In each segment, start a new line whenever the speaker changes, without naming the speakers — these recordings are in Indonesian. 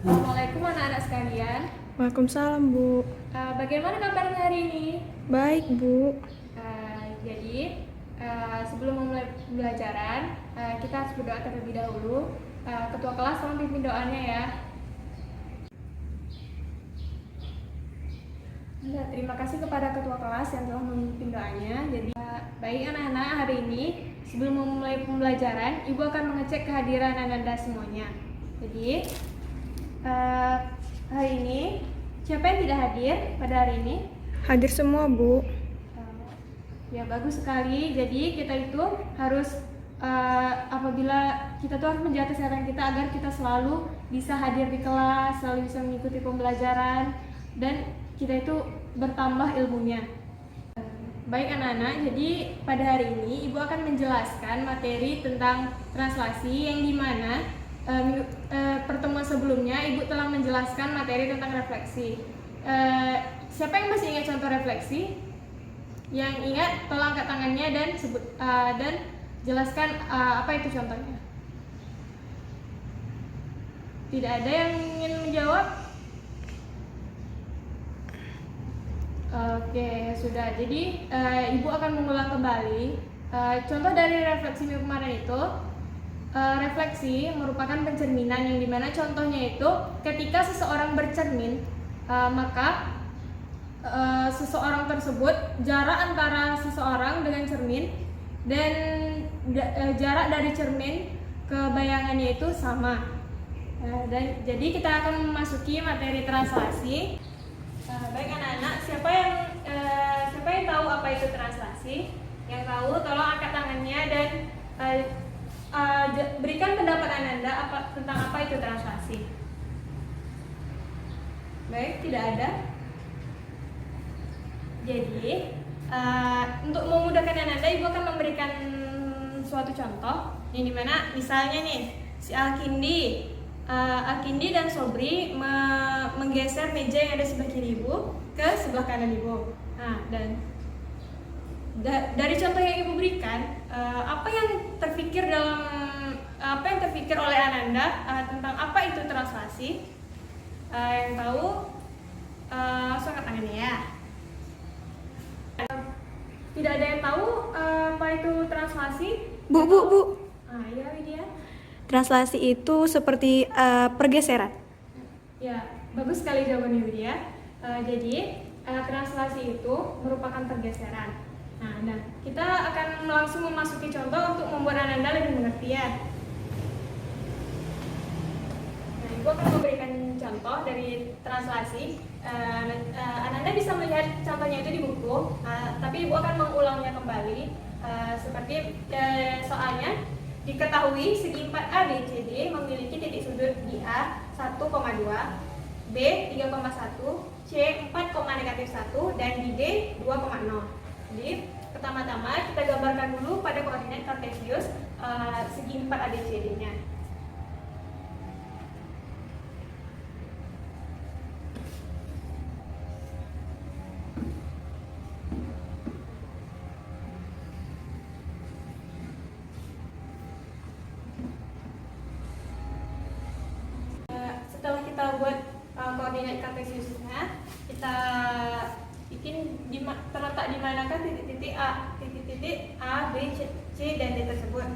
Assalamualaikum anak-anak sekalian.
Waalaikumsalam, Bu.
Bagaimana kabarnya hari ini?
Baik, Bu.
Sebelum memulai pembelajaran, kita harus berdoa terlebih dahulu. Ketua kelas tolong pimpin doanya ya. Terima kasih kepada ketua kelas yang telah memimpin doanya. Baik anak-anak, hari ini sebelum memulai pembelajaran, Ibu akan mengecek kehadiran Ananda semuanya. Jadi hari ini siapa yang tidak hadir pada hari ini?
Hadir semua, Bu.
Ya, bagus sekali. Jadi kita itu harus apabila kita tuh harus menjaga kesehatan kita agar kita selalu bisa hadir di kelas, selalu bisa mengikuti pembelajaran, dan kita itu bertambah ilmunya. Baik anak-anak, jadi pada hari ini Ibu akan menjelaskan materi tentang translasi yang dimana pertemuan sebelumnya Ibu telah menjelaskan materi tentang refleksi. Siapa yang masih ingat contoh refleksi? Yang ingat tolong angkat tangannya dan jelaskan apa itu contohnya. Tidak ada yang ingin menjawab? Oke, sudah. Jadi Ibu akan mengulang kembali contoh dari refleksi minggu kemarin itu. Refleksi merupakan pencerminan yang dimana contohnya itu ketika seseorang bercermin, maka seseorang tersebut, jarak antara seseorang dengan cermin dan jarak dari cermin ke bayangannya itu sama. Dan jadi kita akan memasuki materi translasi. Baik anak-anak, siapa yang tahu apa itu translasi? Yang tahu tolong angkat tangannya dan berikan pendapat Ananda tentang apa itu translasi. Baik, tidak ada. Jadi untuk memudahkan Ananda, Ibu akan memberikan suatu contoh yang dimana misalnya nih si Alkindi dan Sobri menggeser meja yang ada sebelah kiri Ibu ke sebelah kanan Ibu. Nah, dan dari contoh yang Ibu berikan, apa yang terpikir oleh Ananda tentang apa itu translasi? Yang tahu langsung angkat tangannya ya. Tidak ada yang tahu apa itu translasi?
Bu.
Iya, Widya.
Translasi itu seperti pergeseran.
Ya, bagus sekali jawabannya Widya. Jadi translasi itu merupakan pergeseran. Nah, dan kita akan langsung memasuki contoh untuk membuat Ananda lebih mengerti ya. Nah, Ibu akan memberikan contoh dari translasi. Ananda bisa melihat contohnya itu di buku, tapi Ibu akan mengulangnya kembali. Seperti soalnya, diketahui segi 4A BCD memiliki titik sudut di A 1,2, B 3,1, C 4,-1, dan di D 2,0. Jadi pertama-tama kita gambarkan dulu pada koordinat kartesius segi 4 ABCD-nya. Setelah kita buat koordinat kartesiusnya, kita bikin terletak di manakah titik-titik A, B, C, dan D tersebut.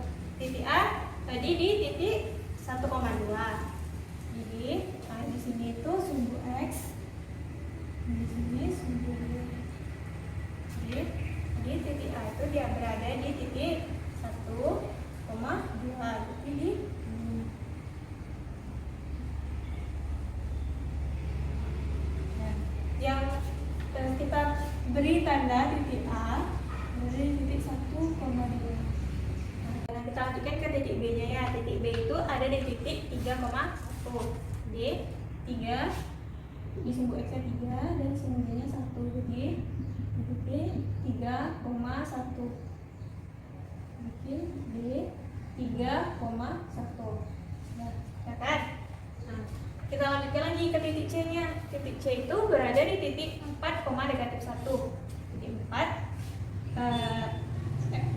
Titik A tadi di titik 1,2. Jadi di sini itu sumbu X, di sini sumbu Y. Jadi titik A itu dia berada di titik 1,2. Jadi di yang kita beri tanda titik A dari titik 1,2. Nah, kita lanjutkan ke titik B-nya ya. Titik B itu ada di titik 3,1. Jadi 3 di sumbu X-nya 3 dan sumbunya 1. Jadi di titik 3,1. Bikin D 3,1. Nah, ya kan? Nah, kita lanjutkan lagi ke titik C-nya. Titik C itu berada di titik 4,-1. Titik 4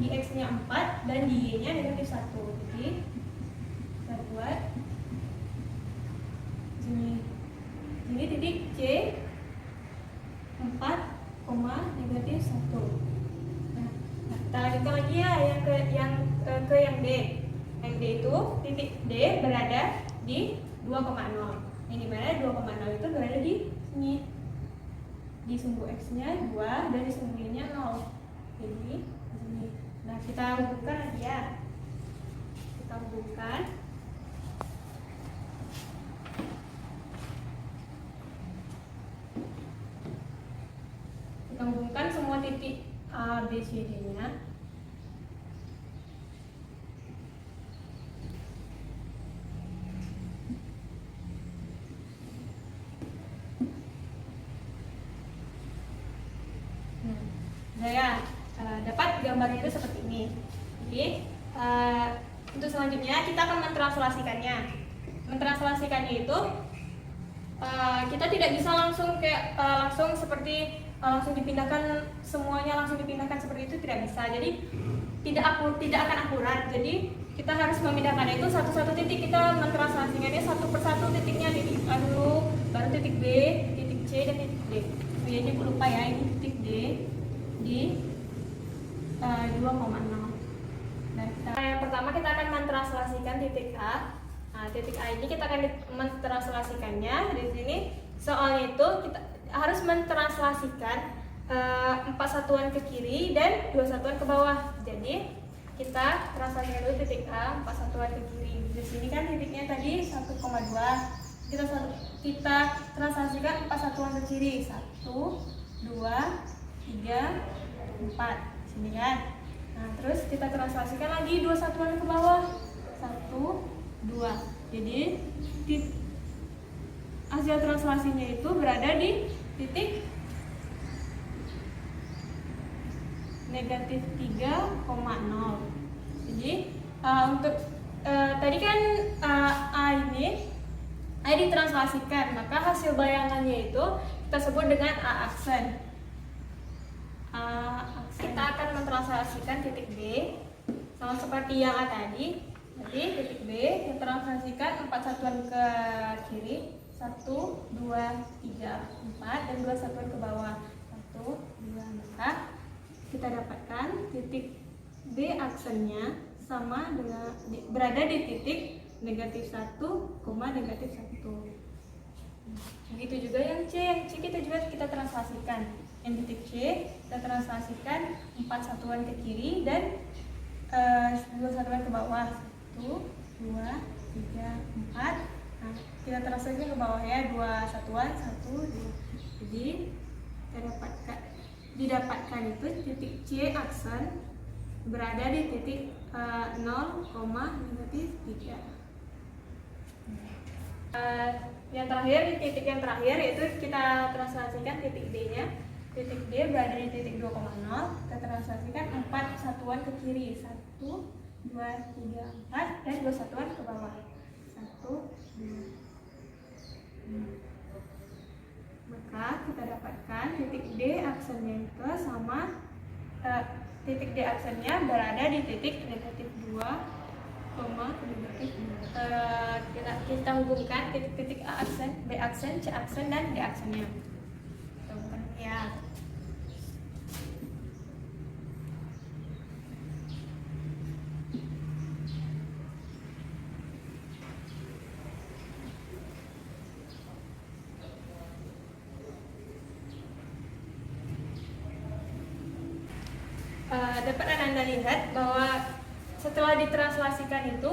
di X-nya 4 dan di Y-nya -1. Jadi kita buat sini titik C 4, negatif 1. Nah, kita lanjutkan lagi ya yang D. Yang D itu titik D berada di 2,0. Yang dimana 2,0 itu berada di sini. Di sumbu X-nya 2 dan di sumbu Y-nya 0. Jadi di sini. Nah, kita hubungkan lagi ya. Kita hubungkan. Kita hubungkan semua titik A, B, C, D-nya. Saya dapat gambarnya itu seperti ini. Jadi untuk selanjutnya kita akan mentranslasikannya. Mentranslasikannya itu kita tidak bisa langsung langsung seperti langsung dipindahkan semuanya, langsung dipindahkan seperti itu, tidak bisa. Jadi tidak akan akurat. Jadi kita harus memindahkannya itu satu-satu titik, kita mentranslasikannya satu persatu titiknya, titik A dulu, baru titik B, titik C dan titik D. Jadi lupa ya, ini titik D di 2,0. Nah, yang pertama kita akan mentranslasikan titik A. Nah, titik A ini kita akan mentranslasikannya di sini. Soalnya itu kita harus mentranslasikan 4 satuan ke kiri dan 2 satuan ke bawah. Jadi kita translasikan dulu titik A 4 satuan ke kiri. Di sini kan titiknya tadi 1,2. Kita translasikan 4 satuan ke kiri. 1, 2, 3, 4 sini kan. Nah, terus kita translasikan lagi 2 satuan ke bawah. 1, 2. Jadi hasil translasinya itu berada di titik negatif 3,0. Jadi untuk tadi kan A ini ditranslasikan, maka hasil bayangannya itu kita sebut dengan A aksen. Kita akan mentranslasikan titik B sama seperti yang A tadi. Jadi titik B ditranslasikan 4 satuan ke kiri, 1, 2, 3, 4 dan 2 satuan ke bawah, 1, 2. Maka kita dapatkan titik B aksennya sama dengan berada di titik negatif 1, negatif 1. Begitu juga yang C. Yang C kita translasikan. Yang titik C kita translasikan 4 satuan ke kiri dan 2 satuan ke bawah, 1, 2, 3, 4. Nah, kita translasikan ke bawah ya, 2 satuan, 1, 2. Jadi kita didapatkan itu titik C aksen berada di titik 0, negatif 3. Yang terakhir, titik yang terakhir yaitu kita translasikan titik D-nya. Titik D berada di titik 2,0. Kita translasikan 4 satuan ke kiri, 1, 2, 3, 4 dan 2 satuan ke bawah, 1, 2. Maka kita dapatkan titik D aksennya itu sama titik D aksennya berada di titik negatif 2, negatif 2. Kita hubungkan titik-titik A aksen, B aksen, C aksen dan D aksennya. Kita hubungkan ya. Dapat Anda lihat bahwa setelah ditranslasikan itu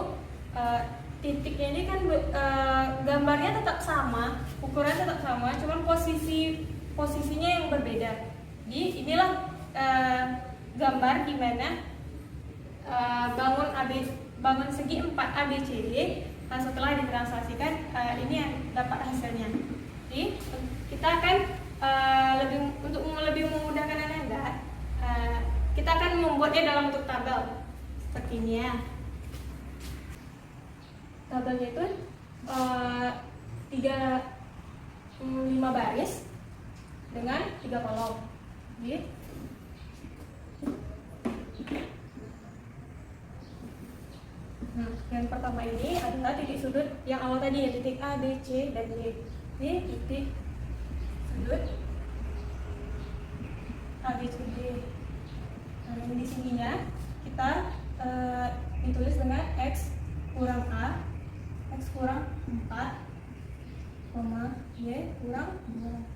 titiknya ini kan gambarnya tetap sama, ukurannya tetap sama, cuman posisinya yang berbeda. Jadi inilah gambar di mana bangun segi 4 ABCD setelah ditranslasikan ini yang dapat hasilnya. Jadi kita akan untuk lebih memudahkan Anda, kita akan membuatnya dalam bentuk tabel seperti ini ya. Tabelnya itu 5 baris dengan 3 kolom. Jadi, yang pertama ini adalah titik sudut yang awal tadi ya, titik A, B, C dan D. Ini titik sudut ABCD. Nah, yang di sininya kita ditulis dengan X kurang A, X kurang 4, Y kurang 2.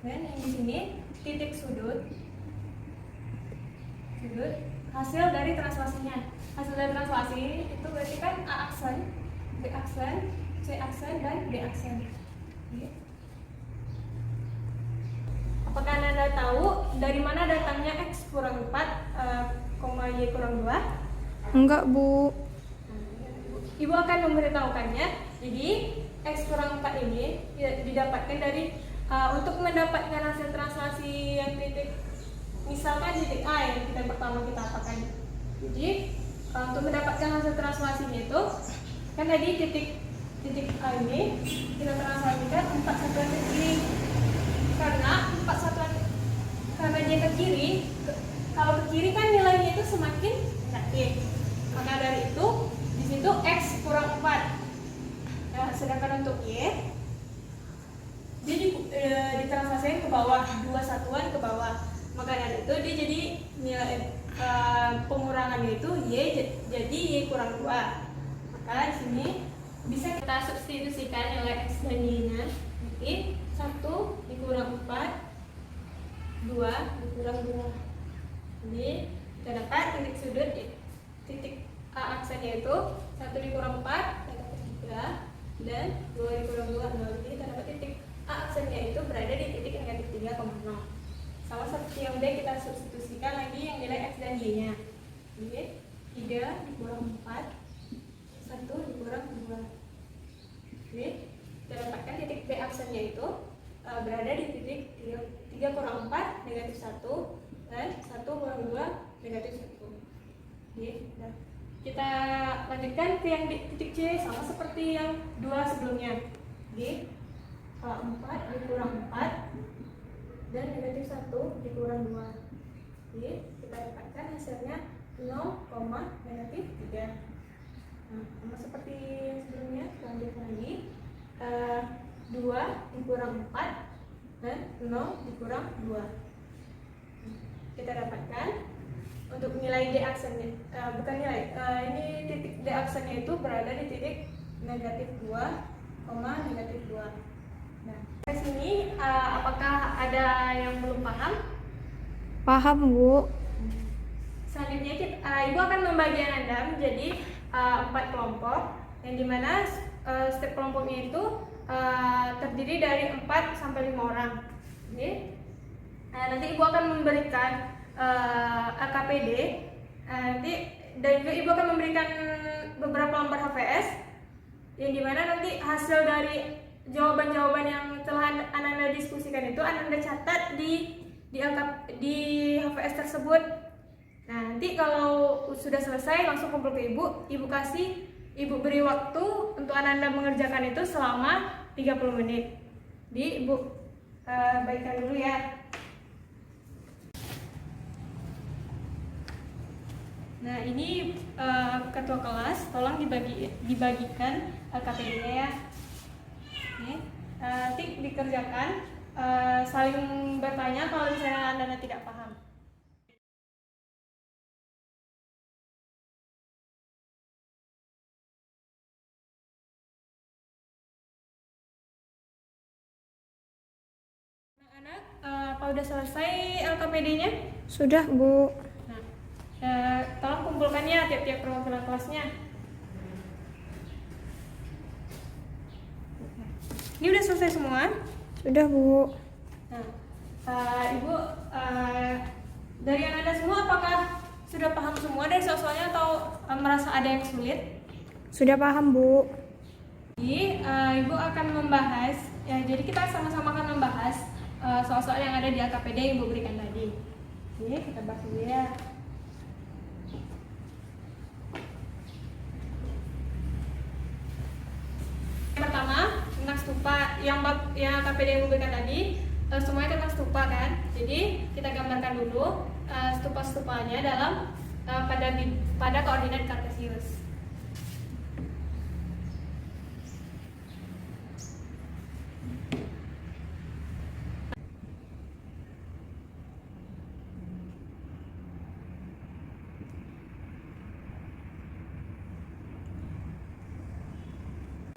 Dan yang di sini titik sudut hasil dari translasinya. Hasil dari translasi itu berarti kan A aksen, B aksen, C aksen, dan D aksen. Oke. Apakah Anda tahu dari mana datangnya X kurang 4, Y kurang 2?
Enggak, Bu.
Ibu akan memberitahukannya. Jadi X kurang 4 ini didapatkan dari untuk mendapatkan hasil translasi yang titik, misalkan titik A yang pertama kita apakan. Jadi untuk mendapatkan hasil translasinya itu kan tadi titik A ini kita translasikan 4 satuan ke kiri. Karena 4 satuan, karena dia ke kiri, kalau ke kiri kan nilainya itu semakin negatif. Maka dari itu di situ X kurang 4. Nah, sedangkan untuk Y dia ditranslasikan ke bawah, 2 satuan ke bawah. Maka dari itu dia jadi nilai pengurangannya itu Y, jadi Y kurang 2. Maka di sini bisa kita substitusikan nilai X dan Y-nya. Jadi 1 dikurang 4, 2 dikurang 2. Jadi kita dapat titik sudut, titik A aksennya itu 1 dikurang 4 negatif 3, dan 2 dikurang 2 0. Jadi kita dapat titik A aksennya itu berada di titik negatif 3,0. Sama seperti yang udah kita substitusikan lagi yang nilai X dan Y-nya. Jadi 3 dikurang 4, 1 dikurang 2. Jadi kita dapatkan titik B aksennya itu berada di titik 3 kurang 4 negatif 1, dan 1 kurang 2 negatif 1. Jadi kita lanjutkan ke yang di titik C, sama seperti yang 2 sebelumnya. Jadi 4 dikurang 4 dan negatif 1 dikurang 2. Jadi kita dapatkan hasilnya 0, negatif 3. Nah, sama seperti yang sebelumnya, lanjut lagi. 2 dikurang 4 dan 0 dikurang 2. Kita dapatkan untuk nilai D aksennya, bukan nilai, ini titik D aksennya itu berada di titik negatif 2, negatif 2. Nah, di sini apakah ada yang belum paham?
Paham, Bu.
Selanjutnya Ibu akan membagi Anda menjadi 4 kelompok, yang dimana setiap kelompoknya itu terdiri dari 4 sampai 5 orang. Jadi, nanti Ibu akan memberikan LKPD, nanti dan juga Ibu akan memberikan beberapa lembar HVS, yang dimana nanti hasil dari jawaban-jawaban yang telah Anda diskusikan itu Anda catat di HVS tersebut. Nah, nanti kalau sudah selesai langsung kumpul ke Ibu beri waktu untuk Anda mengerjakan itu selama 30 menit. Jadi Ibu baikkan dulu ya. Nah, ini ketua kelas, tolong dibagikan LKPD-nya ya. Nanti dikerjakan, saling bertanya kalau misalnya Anda tidak paham. Anak-anak, apa udah selesai LKPD-nya?
Sudah, Bu.
Nah, tolong kumpulkan ya tiap-tiap perwakilan kelasnya. Ini udah selesai semua?
Sudah, Bu.
Nah, Ibu, dari Anda semua apakah sudah paham semua dari soal-soalnya atau merasa ada yang sulit?
Sudah paham, Bu.
Jadi, Ibu akan membahas, ya, jadi kita sama-sama akan membahas soal-soal yang ada di LKPD yang Ibu berikan tadi. Jadi, kita bahas dulu ya. Pertama, tentang stupa yang LKPD yang Ibu berikan tadi, semuanya tentang stupa kan. Jadi, kita gambarkan dulu stupa-stupanya dalam pada koordinat kartesius.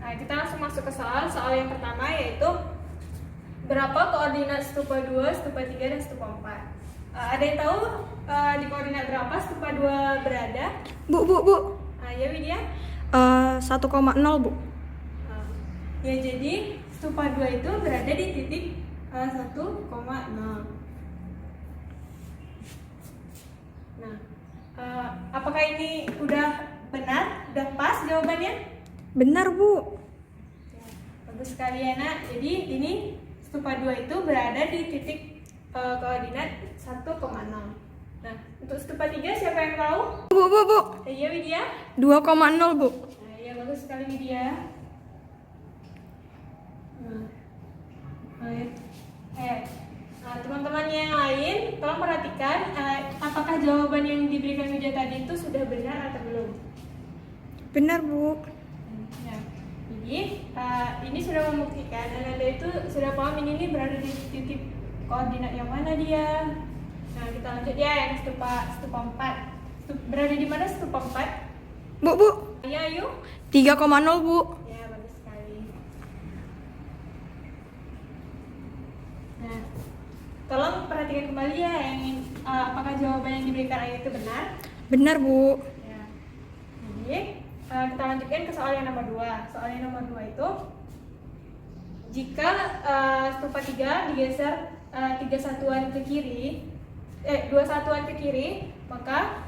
Nah, kita langsung masuk ke soal yang pertama, yaitu berapa koordinat stupa 2, stupa 3, dan stupa 4. Ada yang tahu di koordinat berapa stupa 2 berada?
Bu.
Ya Widya?
1,0 Bu.
Ya, jadi stupa 2 itu berada di titik 1,0. Nah, apakah ini udah benar? Udah pas jawabannya?
Benar Bu.
Ya, bagus sekali ya nak. Jadi ini stupa 2 itu berada di titik koordinat 1,0. Nah, untuk stupa 3 siapa yang tahu?
Bu.
Iya Widya?
2,0 Bu.
Nah, ya bagus sekali Widya. Teman-teman yang lain, tolong perhatikan apakah jawaban yang diberikan Widya tadi itu sudah benar atau belum?
Benar Bu.
Ya. Jadi ini sudah membuktikan Anda itu sudah paham ini berada di titik koordinat yang mana dia. Nah, kita lanjut ya yang stupa 4. Berada di mana stupa 4?
Bu.
Ya, ayo.
3,0 Bu.
Ya, bagus sekali. Nah, tolong perhatikan kembali ya apakah jawaban yang diberikan ayat itu benar?
Benar Bu.
Ya. Jadi kita lanjutkan ke soal yang nomor 2. Soal yang nomor 2 itu jika stupa 3 digeser 2 satuan ke kiri, maka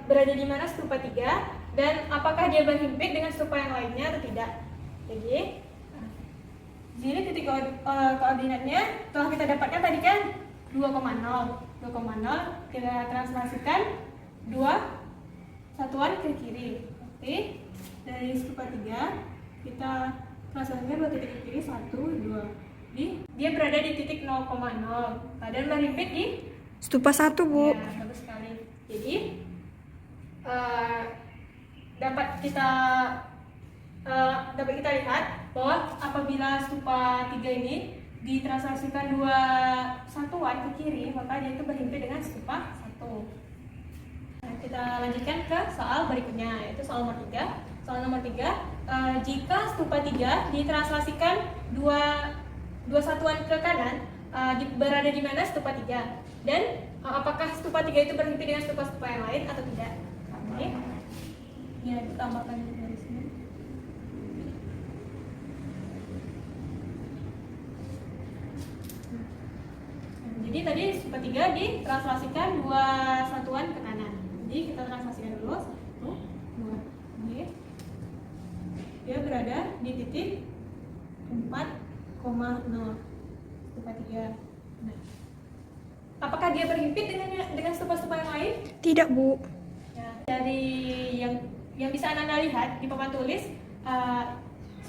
berada di mana stupa 3 dan apakah dia berhimpit dengan stupa yang lainnya atau tidak. Jadi di sini titik koordinatnya telah kita dapatkan tadi kan 2,0. Kita translasikan 2 satuan ke kiri. Oke. Dari stupa 3 kita translasikan 2 titik ke kiri, 1, 2. Jadi dia berada di titik 0,0 dan berhimpit di
Stupa 1 Bu.
ya, bagus sekali. Jadi dapat kita lihat bahwa apabila stupa 3 ini ditranslasikan 2 satuan ke kiri, maka dia itu berhimpit dengan stupa 1. Nah, kita lanjutkan ke soal berikutnya, yaitu soal nomor 3. Soal nomor 3, jika stupa 3 ditranslasikan 2 satuan ke kanan, berada di mana stupa 3? Dan apakah stupa 3 itu berhimpit dengan stupa-stupa yang lain atau tidak? Oke. Ya, ditambahkan dari sini. Jadi tadi stupa 3 ditranslasikan 2 satuan ke kanan. Jadi kita translasikan dulu 1, 2. Oke. Dia berada di titik 4,0 stupa 3. Nah, apakah dia berhimpit dengan stupa-stupa yang lain?
Tidak Bu.
Ya, dari yang bisa Anda lihat di papan tulis,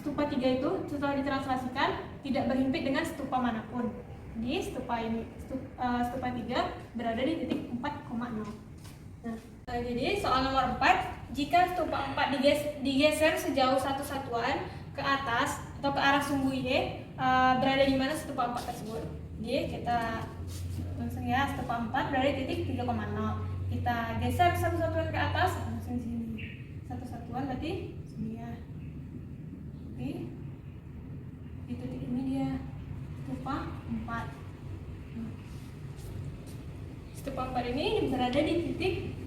stupa 3 itu setelah ditranslasikan tidak berhimpit dengan stupa manapun. Di stupa 3 berada di titik 4,0. Nah, jadi soal nomor 4, jika stupa 4 digeser sejauh 1 satuan ke atas atau ke arah sumbu Y, berada di mana stupa 4 tersebut. Jadi kita langsung ya, stupa 4 berada di titik 3,0. Kita geser 1 satuan ke atas, langsung sini. 1 satuan berarti sini ya. Oke. Di titik ini dia stupa 4. Stupa 4 ini berada di titik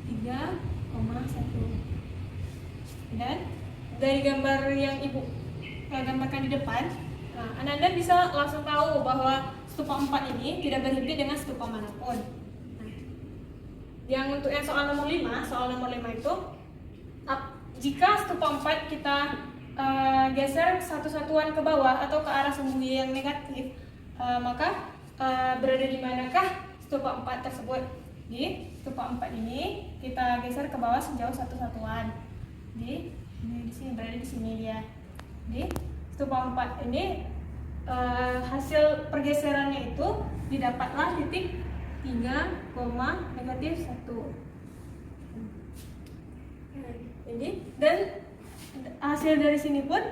3,1. Dan dari gambar yang Ibu gambarkan di depan, Anda bisa langsung tahu bahwa stupa 4 ini tidak berhimpit dengan stupa manapun. Yang untuk yang soal nomor 5 itu, jika stupa 4 kita geser 1 satuan ke bawah atau ke arah sumbu yang negatif, maka berada di manakah stupa 4 tersebut? Di stupa 4 ini kita geser ke bawah sejauh 1 satuan. Di sini, berada di sini dia. Di stupa 4 ini hasil pergeserannya itu didapatlah titik 3,-1. Jadi dan hasil dari sini pun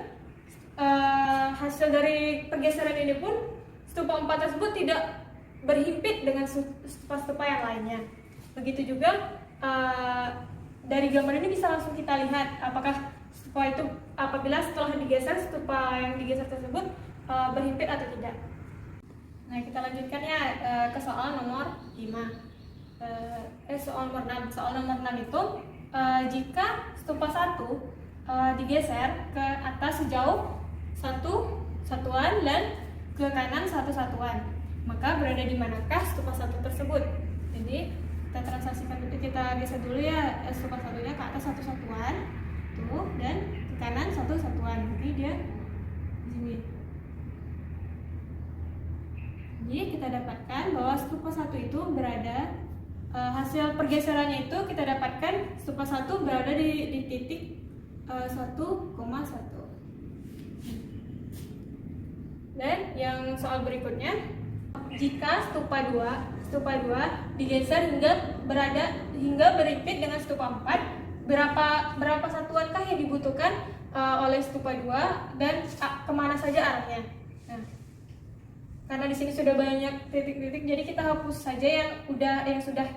hasil dari pergeseran ini pun stupa 4 tersebut tidak berhimpit dengan stupa-stupa yang lainnya. Begitu juga dari gambar ini bisa langsung kita lihat apakah stupa itu apabila setelah digeser stupa yang digeser tersebut berhimpit atau tidak. Nah, kita lanjutkan ya ke soal nomor 5. Soal nomor 6. Soal nomor 6 itu jika stupa 1 digeser ke atas sejauh 1 satuan dan ke kanan 1 satuan, maka berada di manakah stupa 1 tersebut? Jadi kita translasikan dulu, kita geser dulu ya stupa 1-nya ke atas 1 satuan tuh, dan ke kanan 1 satuan. Jadi dia di sini. Jadi kita dapatkan bahwa stupa 1 itu berada hasil pergeserannya itu kita dapatkan stupa 1 berada di titik 1,1. Dan yang soal berikutnya, jika stupa 2 digeser hingga berhimpit dengan stupa 4, berapa satuankah yang dibutuhkan oleh stupa 2 dan kemana saja arahnya? Nah, karena di sini sudah banyak titik-titik, jadi kita hapus saja yang sudah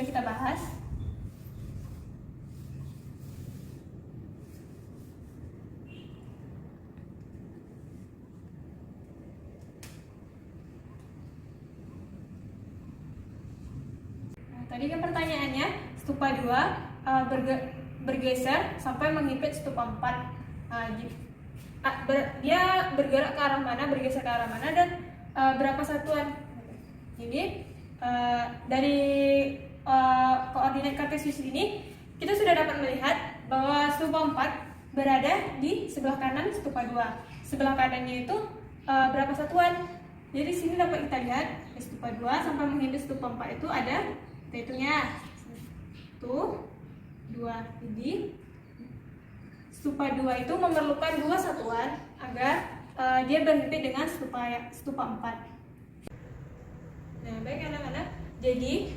kita bahas. Nah, tadi kan pertanyaannya stupa 2 bergeser sampai menghimpit stupa 4. Dia bergerak ke arah mana, bergeser ke arah mana, dan berapa satuan. Jadi dari koordinat kartesius ini kita sudah dapat melihat bahwa stupa 4 berada di sebelah kanan stupa 2. Sebelah kanannya itu berapa satuan. Jadi sini dapat kita lihat di stupa 2 sampai menghimpit stupa 4 itu ada hitungnya 1, 2. Jadi stupa 2 itu memerlukan 2 satuan agar dia berhimpit dengan stupa 4. Nah, baik anak-anak. Jadi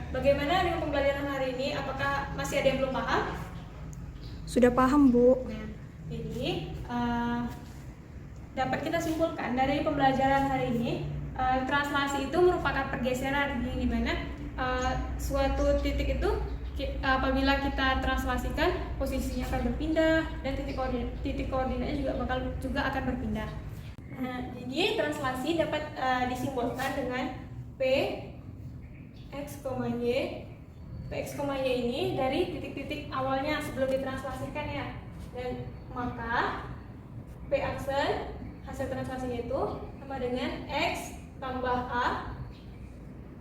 bagaimana dengan pembelajaran hari ini? Apakah masih ada yang belum paham?
Sudah paham, Bu.
Nah, jadi dapat kita simpulkan dari pembelajaran hari ini, translasi itu merupakan pergeseran yang dimana suatu titik itu apabila kita translasikan posisinya akan berpindah dan titik koordinatnya juga akan berpindah. Nah, jadi translasi dapat disimbolkan dengan P X, Y. P X, Y ini dari titik-titik awalnya sebelum ditranslasikan ya. Dan maka P aksen hasil translasinya itu sama dengan X tambah A,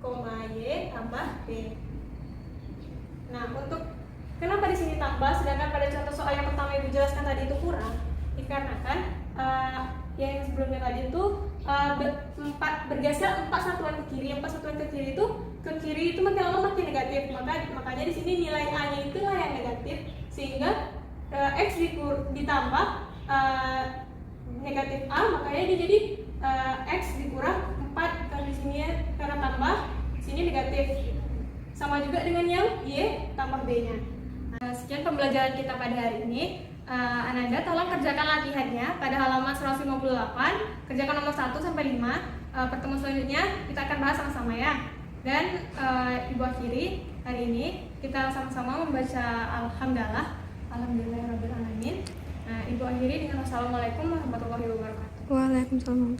Y tambah B. Nah, untuk kenapa di sini tambah sedangkan pada contoh soal yang pertama Ibu jelaskan tadi itu kurang? Dikarenakan yang sebelumnya tadi itu bergeser 4 satuan ke kiri. 4 satuan ke kiri itu makin lama makin negatif. Makanya di sini nilai A-nya itulah yang negatif, sehingga X ditambah negatif A, makanya dia jadi X dikurang 4 karena di sini karena tambah di sini negatif. Sama juga dengan yang Y tambah B-nya. Sekian pembelajaran kita pada hari ini. Ananda tolong kerjakan latihannya pada halaman 158, kerjakan nomor 1 sampai 5. Pertemuan selanjutnya kita akan bahas sama-sama ya. Dan Ibu akhiri hari ini kita sama-sama membaca Alhamdulillahirabbil alamin. Ibu akhiri dengan wassalamualaikum warahmatullahi wabarakatuh.
Waalaikumsalam.